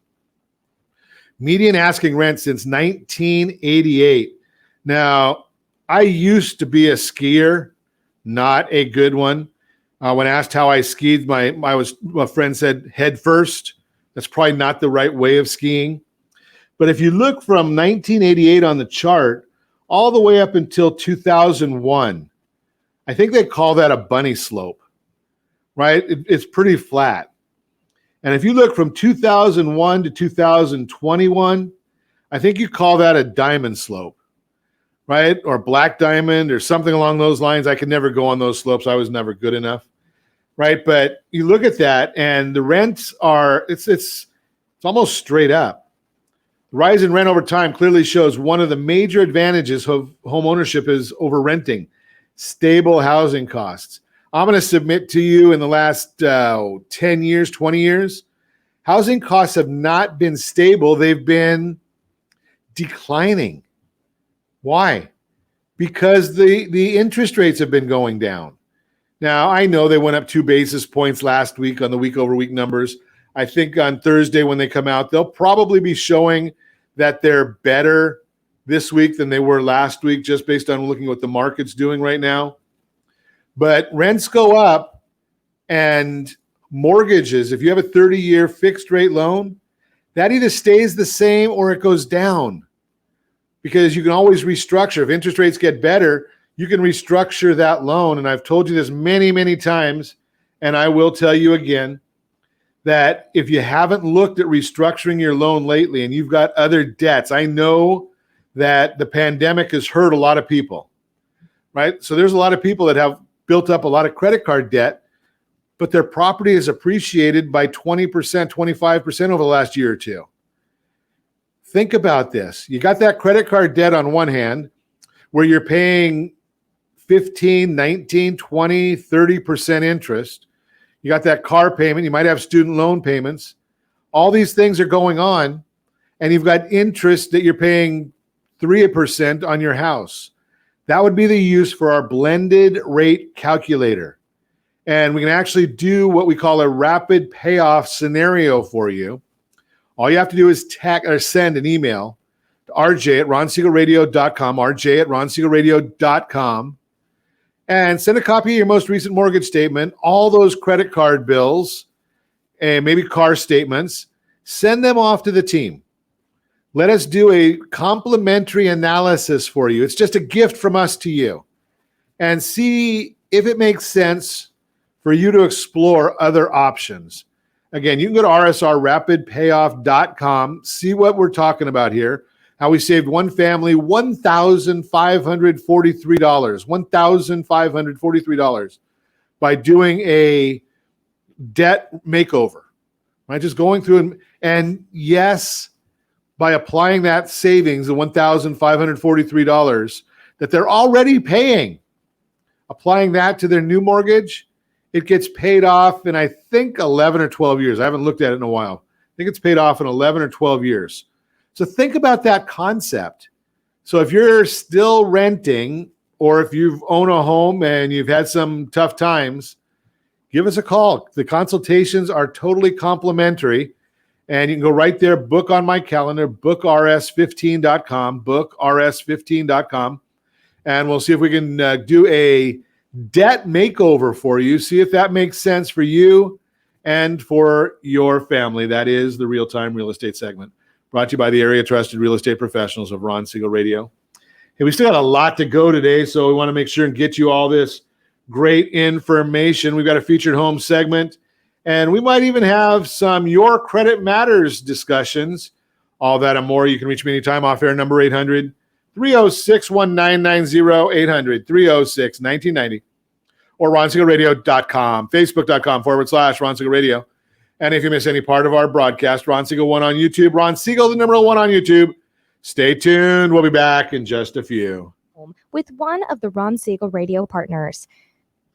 Median asking rent since 1988. Now, I used to be a skier, not a good one. When asked how I skied, my friend said head first. That's probably not the right way of skiing. But if you look from 1988 on the chart all the way up until 2001, I think they call that a bunny slope, right? It's pretty flat. And if you look from 2001 to 2021, I think you call that a diamond slope, right? Or black diamond or something along those lines. I could never go on those slopes. I was never good enough, right? But you look at that and the rents are, it's almost straight up. The rise in rent over time clearly shows one of the major advantages of home ownership is over renting, stable housing costs. I'm going to submit to you in the last 10 years, 20 years, housing costs have not been stable. They've been declining. Why? Because the interest rates have been going down. Now, I know they went up 2 basis points last week on the week-over-week numbers. I think on Thursday when they come out, they'll probably be showing that they're better this week than they were last week, just based on looking at what the market's doing right now. But rents go up, and mortgages, if you have a 30-year fixed rate loan, that either stays the same or it goes down, because you can always restructure. If interest rates get better, you can restructure that loan. And I've told you this many, many times, and I will tell you again, that if you haven't looked at restructuring your loan lately and you've got other debts, I know that the pandemic has hurt a lot of people, right? So there's a lot of people that have built up a lot of credit card debt, but their property is appreciated by 20%, 25% over the last year or two. Think about this. You got that credit card debt on one hand where you're paying 15, 19, 20, 30% interest. You got that car payment. You might have student loan payments. All these things are going on, and you've got interest that you're paying 3% on your house. That would be the use for our blended rate calculator. And we can actually do what we call a rapid payoff scenario for you. All you have to do is send an email to rj@ronsiegelradio.com, rj@ronsiegelradio.com, and send a copy of your most recent mortgage statement, all those credit card bills, and maybe car statements, send them off to the team. Let us do a complimentary analysis for you. It's just a gift from us to you. And see if it makes sense for you to explore other options. Again, you can go to rsrrapidpayoff.com, see what we're talking about here, how we saved one family $1,543, $1,543 by doing a debt makeover, right? Just going through and yes, by applying that savings, the $1,543 that they're already paying, applying that to their new mortgage, it gets paid off in, I think, 11 or 12 years. I haven't looked at it in a while. I think it's paid off in 11 or 12 years. So think about that concept. So if you're still renting, or if you've owned a home and you've had some tough times, give us a call. The consultations are totally complimentary. And you can go right there, book on my calendar, bookrs15.com, bookrs15.com. And we'll see if we can do a debt makeover for you. See if that makes sense for you and for your family. That is the Real-Time Real Estate segment, brought to you by the area trusted real estate professionals of Ron Siegel Radio. Hey, we still got a lot to go today, so we want to make sure and get you all this great information. We've got a featured home segment, and we might even have some Your Credit Matters discussions. All that and more. You can reach me anytime off air, number 800-306-1990, 800-306-1990, or ronsiegelradio.com, facebook.com/Ron Siegel Radio. And if you miss any part of our broadcast, Ron Siegel 1 on YouTube, Ron Siegel, the number 1 on YouTube. Stay tuned. We'll be back in just a few. With one of the Ron Siegel radio partners.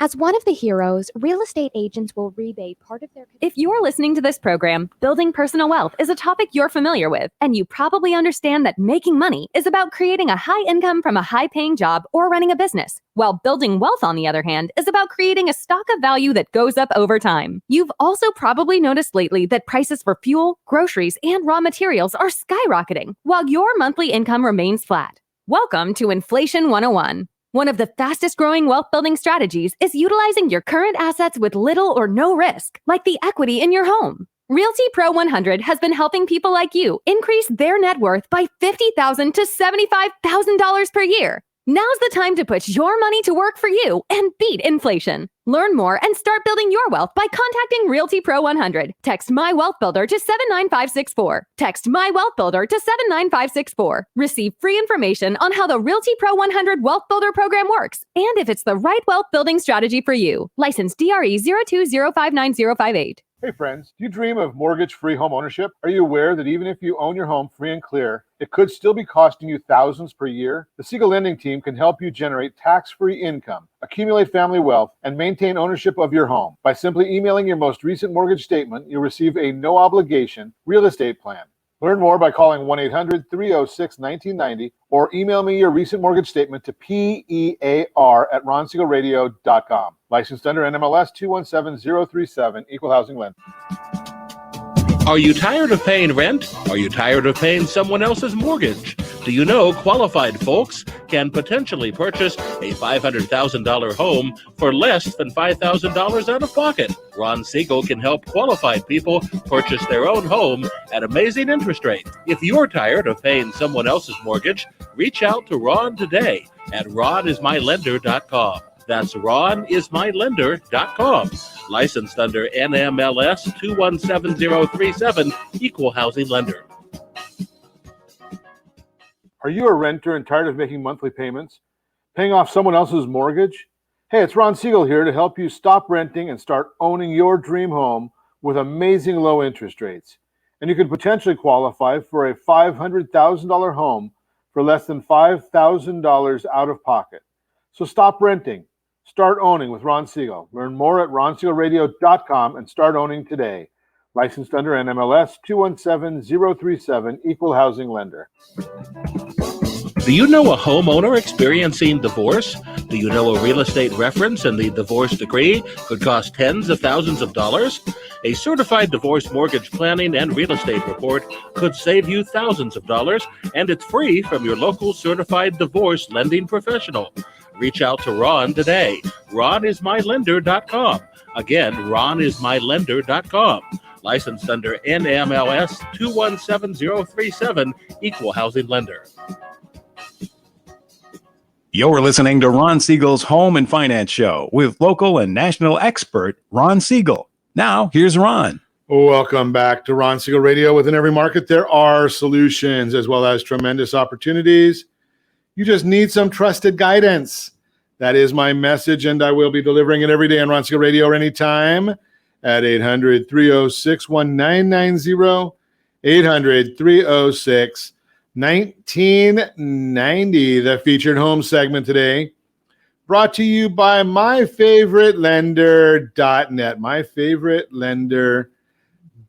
As one of the heroes, real estate agents will rebate part of their... If you're listening to this program, building personal wealth is a topic you're familiar with, and you probably understand that making money is about creating a high income from a high-paying job or running a business, while building wealth, on the other hand, is about creating a stock of value that goes up over time. You've also probably noticed lately that prices for fuel, groceries, and raw materials are skyrocketing, while your monthly income remains flat. Welcome to Inflation 101. One of the fastest growing wealth building strategies is utilizing your current assets with little or no risk, like the equity in your home. Realty Pro 100 has been helping people like you increase their net worth by $50,000 to $75,000 per year. Now's the time to put your money to work for you and beat inflation. Learn more and start building your wealth by contacting Realty Pro 100. Text My Wealth Builder to 79564. Text My Wealth Builder to 79564. Receive free information on how the Realty Pro 100 Wealth Builder program works and if it's the right wealth building strategy for you. License DRE 020590058. Hey friends, do you dream of mortgage-free home ownership? Are you aware that even if you own your home free and clear, it could still be costing you thousands per year? The Siegel Lending Team can help you generate tax-free income, accumulate family wealth, and maintain ownership of your home. By simply emailing your most recent mortgage statement, you'll receive a no-obligation real estate plan. Learn more by calling 1-800-306-1990 or email me your recent mortgage statement to PEAR@RonSiegelRadio.com. Licensed under NMLS 217037, Equal Housing Lender. Are you tired of paying rent? Are you tired of paying someone else's mortgage? Do you know qualified folks can potentially purchase a $500,000 home for less than $5,000 out of pocket? Ron Siegel can help qualified people purchase their own home at amazing interest rates. If you're tired of paying someone else's mortgage, reach out to Ron today at ronismylender.com. That's ronismylender.com. Licensed under NMLS 217037, Equal Housing Lender. Are you a renter and tired of making monthly payments, paying off someone else's mortgage? Hey, it's Ron Siegel here to help you stop renting and start owning your dream home with amazing low interest rates. And you could potentially qualify for a $500,000 home for less than $5,000 out of pocket. So stop renting. Start owning with Ron Siegel. Learn more at ronsiegelradio.com and start owning today. Licensed under NMLS 217037, Equal Housing Lender. Do you know a homeowner experiencing divorce? Do you know a real estate reference and the divorce decree could cost tens of thousands of dollars? A certified divorce mortgage planning and real estate report could save you thousands of dollars, and it's free from your local certified divorce lending professional. Reach out to Ron today. RonIsMyLender.com. Again, RonIsMyLender.com. Licensed under NMLS 217037, Equal Housing Lender. You're listening to Ron Siegel's Home and Finance Show with local and national expert Ron Siegel. Now, here's Ron. Welcome back to Ron Siegel Radio. Within every market, there are solutions as well as tremendous opportunities. You just need some trusted guidance. That is my message, and I will be delivering it every day on Ron Siegel Radio or anytime at 800-306-1990, 800-306-1990. The featured home segment today brought to you by myfavoritelender.net. Myfavoritelender.net.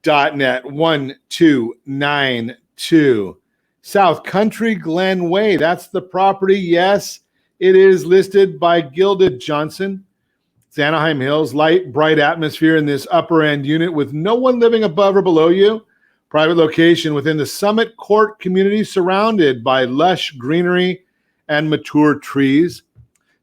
1292 South Country Glen Way. That's the property. Yes, it is listed by Gilda Johnson. It's Anaheim Hills, light, bright atmosphere in this upper end unit with no one living above or below you. Private location within the Summit Court community surrounded by lush greenery and mature trees.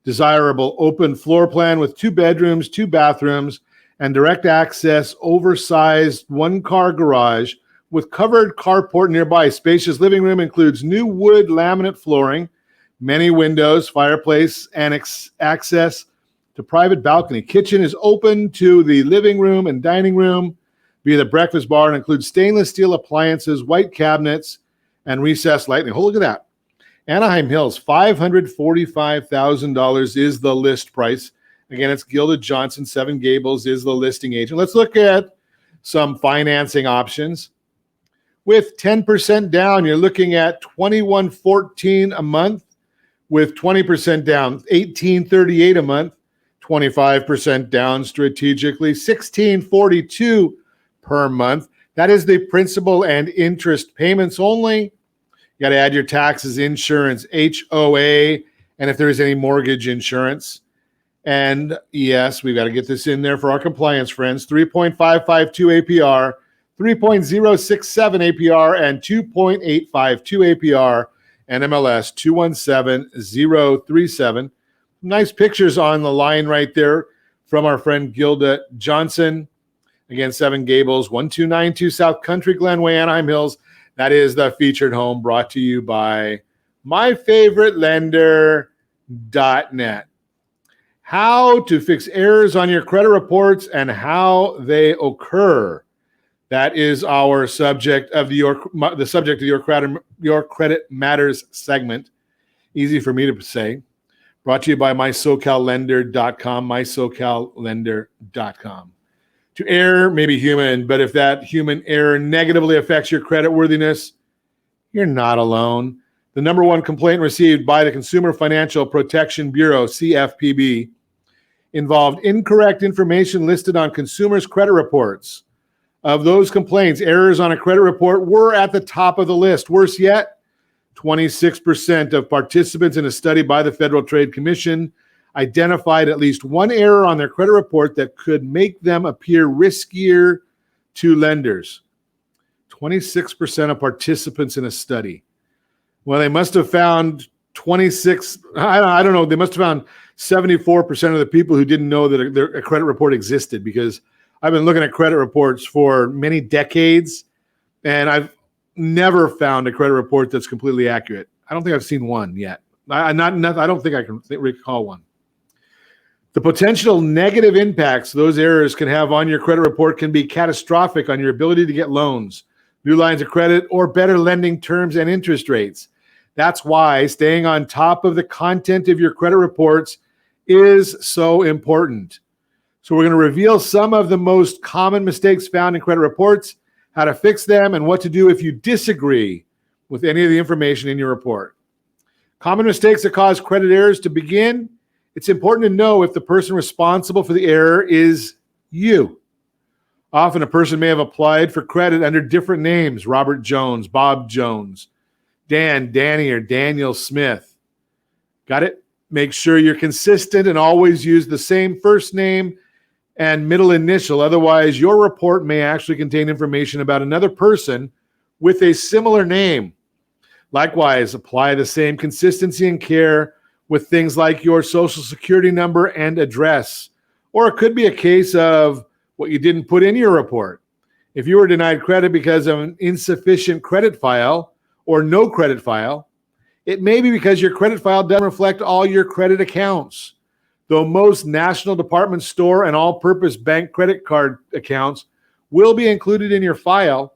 Desirable open floor plan with 2 bedrooms, 2 bathrooms, and direct access oversized one-car garage with covered carport nearby. Spacious living room includes new wood laminate flooring, many windows, fireplace, and access to private balcony. Kitchen is open to the living room and dining room via the breakfast bar and includes stainless steel appliances, white cabinets, and recessed lighting. Oh, look at that. Anaheim Hills, $545,000 is the list price. Again, it's Gilda Johnson. 7 Gables is the listing agent. Let's look at some financing options. With 10% down, you're looking at $2,114 a month. With 20% down, $1,838 a month. 25% down strategically, $1,642 per month. That is the principal and interest payments only. You got to add your taxes, insurance, HOA, and if there is any mortgage insurance. And yes, we've got to get this in there for our compliance friends. 3.552 APR, 3.067 APR, and 2.852 APR, NMLS 217037. Nice pictures on the line right there from our friend Gilda Johnson. Again, 7 Gables, 1292 South Country Glen Way, Anaheim Hills. That is the featured home brought to you by myfavoritelender.net. How to fix errors on your credit reports and how they occur. That is our subject of the subject of your credit matters segment. Easy for me to say. Brought to you by mysocallender.com, mysocallender.com. To err may be human, but if that human error negatively affects your credit worthiness, you're not alone. The number one complaint received by the Consumer Financial Protection Bureau, CFPB, involved incorrect information listed on consumers' credit reports. Of those complaints, errors on a credit report were at the top of the list. Worse yet, 26% of participants in a study by the Federal Trade Commission identified at least one error on their credit report that could make them appear riskier to lenders. 26% of participants in a study. Well, they must have found 26, I don't know, they must have found 74% of the people who didn't know that a credit report existed, because I've been looking at credit reports for many decades, and I've never found a credit report that's completely accurate. I don't think I've seen one yet. I don't think I can recall one. The potential negative impacts those errors can have on your credit report can be catastrophic on your ability to get loans, new lines of credit, or better lending terms and interest rates. That's why staying on top of the content of your credit reports is so important. So we're going to reveal some of the most common mistakes found in credit reports, how to fix them, and what to do if you disagree with any of the information in your report. Common mistakes that cause credit errors. To begin, it's important to know if the person responsible for the error is you. Often a person may have applied for credit under different names: Robert Jones, Bob Jones, Dan, Danny, or Daniel Smith. Got it? Make sure you're consistent and always use the same first name and middle initial. Otherwise, your report may actually contain information about another person with a similar name. Likewise, apply the same consistency and care with things like your social security number and address. Or it could be a case of what you didn't put in your report. If you were denied credit because of an insufficient credit file or no credit file, it may be because your credit file doesn't reflect all your credit accounts. Though most national department store and all-purpose bank credit card accounts will be included in your file,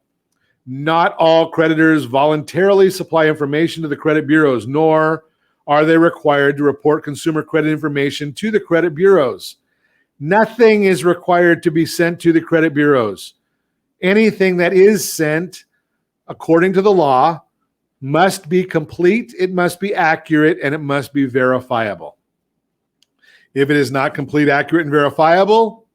not all creditors voluntarily supply information to the credit bureaus, nor are they required to report consumer credit information to the credit bureaus. Nothing is required to be sent to the credit bureaus. Anything that is sent, according to the law, must be complete, it must be accurate, and it must be verifiable. If it is not complete, accurate, and verifiable,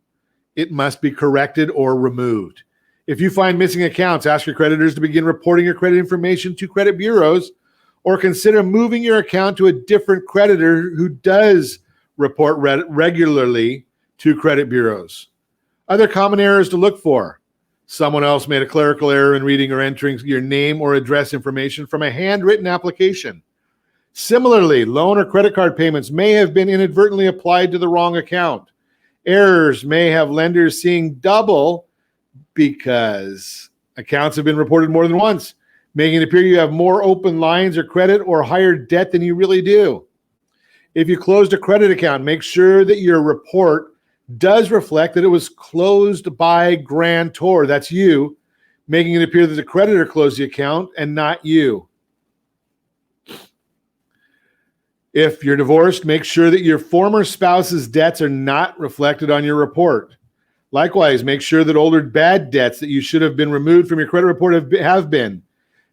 it must be corrected or removed. If you find missing accounts, ask your creditors to begin reporting your credit information to credit bureaus, or consider moving your account to a different creditor who does report regularly to credit bureaus. Other common errors to look for. Someone else made a clerical error in reading or entering your name or address information from a handwritten application. Similarly, loan or credit card payments may have been inadvertently applied to the wrong account. Errors may have lenders seeing double because accounts have been reported more than once, making it appear you have more open lines or credit or higher debt than you really do. If you closed a credit account, make sure that your report does reflect that it was closed by grantor, that's you, making it appear that the creditor closed the account and not you. If you're divorced, make sure that your former spouse's debts are not reflected on your report. Likewise, make sure that older bad debts that you should have been removed from your credit report have been,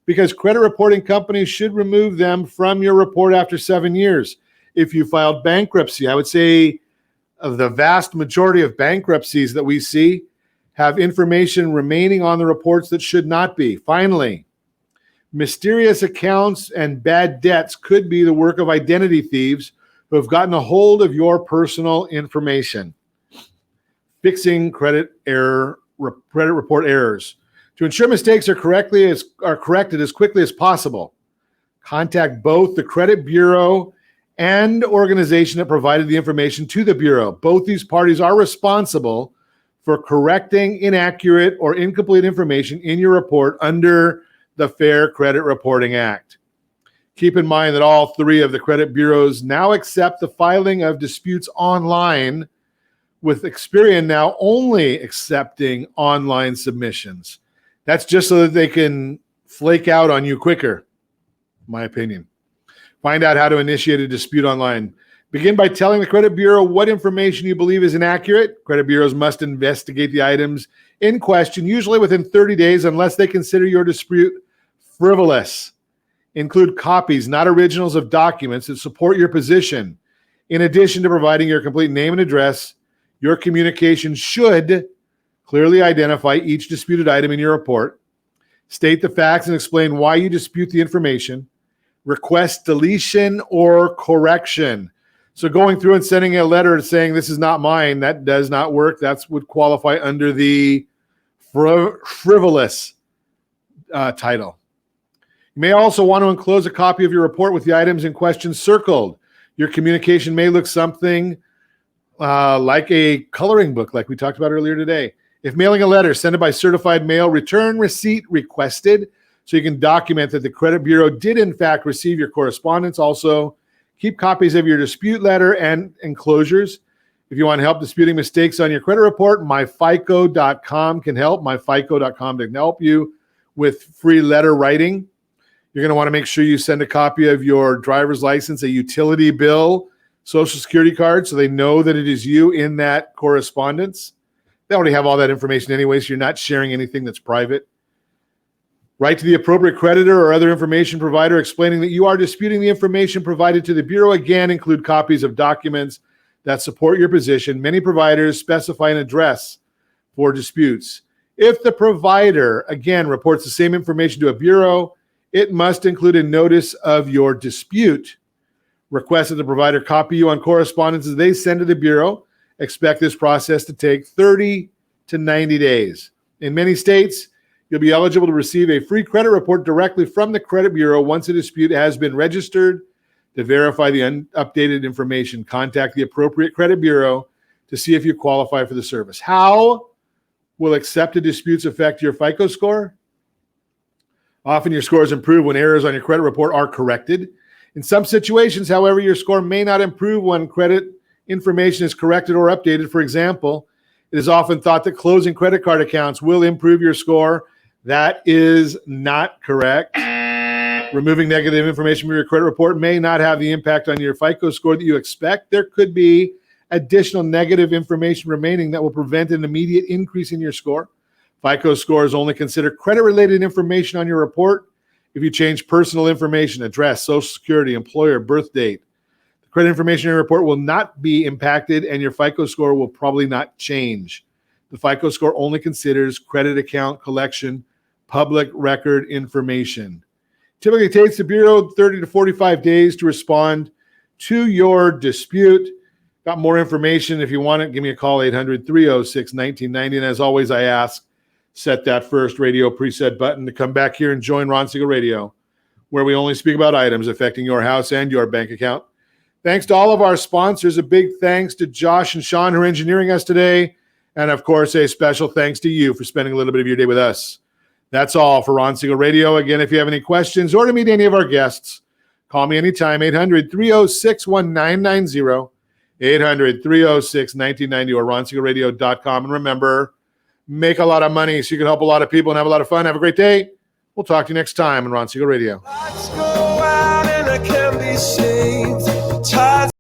because credit reporting companies should remove them from your report after 7 years. If you filed bankruptcy, I would say the vast majority of bankruptcies that we see have information remaining on the reports that should not be. Finally, mysterious accounts and bad debts could be the work of identity thieves who have gotten a hold of your personal information. Fixing credit report errors. To ensure mistakes are corrected as quickly as possible, contact both the credit bureau and organization that provided the information to the bureau. Both these parties are responsible for correcting inaccurate or incomplete information in your report under the Fair Credit Reporting Act. Keep in mind that all three of the credit bureaus now accept the filing of disputes online, with Experian now only accepting online submissions. That's just so that they can flake out on you quicker, in my opinion. Find out how to initiate a dispute online. Begin by telling the credit bureau what information you believe is inaccurate. Credit bureaus must investigate the items in question, usually within 30 days, unless they consider your dispute frivolous. Include copies, not originals, of documents that support your position. In addition to providing your complete name and address, your communication should clearly identify each disputed item in your report. State the facts and explain why you dispute the information. Request deletion or correction. So going through and sending a letter saying this is not mine, that does not work. That would qualify under the frivolous title. You may also want to enclose a copy of your report with the items in question circled. Your communication may look something like a coloring book, like we talked about earlier today. If mailing a letter, send it by certified mail, return receipt requested, so you can document that the credit bureau did in fact receive your correspondence. Also, keep copies of your dispute letter and enclosures. If you want help disputing mistakes on your credit report, myfico.com can help. Myfico.com can help you with free letter writing. You're going to want to make sure you send a copy of your driver's license, a utility bill, social security card, so they know that it is you in that correspondence. They already have all that information anyway, so you're not sharing anything that's private. Write to the appropriate creditor or other information provider explaining that you are disputing the information provided to the bureau. Again, include copies of documents that support your position. Many providers specify an address for disputes. If the provider, again, reports the same information to a bureau, it must include a notice of your dispute. Request that the provider copy you on correspondences they send to the bureau. Expect this process to take 30 to 90 days. In many states, you'll be eligible to receive a free credit report directly from the credit bureau once a dispute has been registered. To verify the updated information, contact the appropriate credit bureau to see if you qualify for the service. How Will accepted disputes affect your FICO score? Often your scores improve when errors on your credit report are corrected. In some situations, however, your score may not improve when credit information is corrected or updated. For example, it is often thought that closing credit card accounts will improve your score. That is not correct. Removing negative information from your credit report may not have the impact on your FICO score that you expect. There could be additional negative information remaining that will prevent an immediate increase in your score. FICO scores only consider credit-related information on your report. If you change personal information, address, social security, employer, birth date, the credit information in your report will not be impacted and your FICO score will probably not change. The FICO score only considers credit account collection, public record information. Typically takes the Bureau 30 to 45 days to respond to your dispute. Got more information if you want it, give me a call, 800-306-1990. And as always, I ask, set that first radio preset button to come back here and join Ron Siegel Radio, where we only speak about items affecting your house and your bank account. Thanks to all of our sponsors. A big thanks to Josh and Sean who are engineering us today. And of course, a special thanks to you for spending a little bit of your day with us. That's all for Ron Siegel Radio. Again, if you have any questions or to meet any of our guests, call me anytime, 800-306-1990, 800-306-1990, or ronsiegelradio.com. And remember, make a lot of money so you can help a lot of people and have a lot of fun. Have a great day. We'll talk to you next time on Ron Siegel Radio. Lights go out and I can be seen.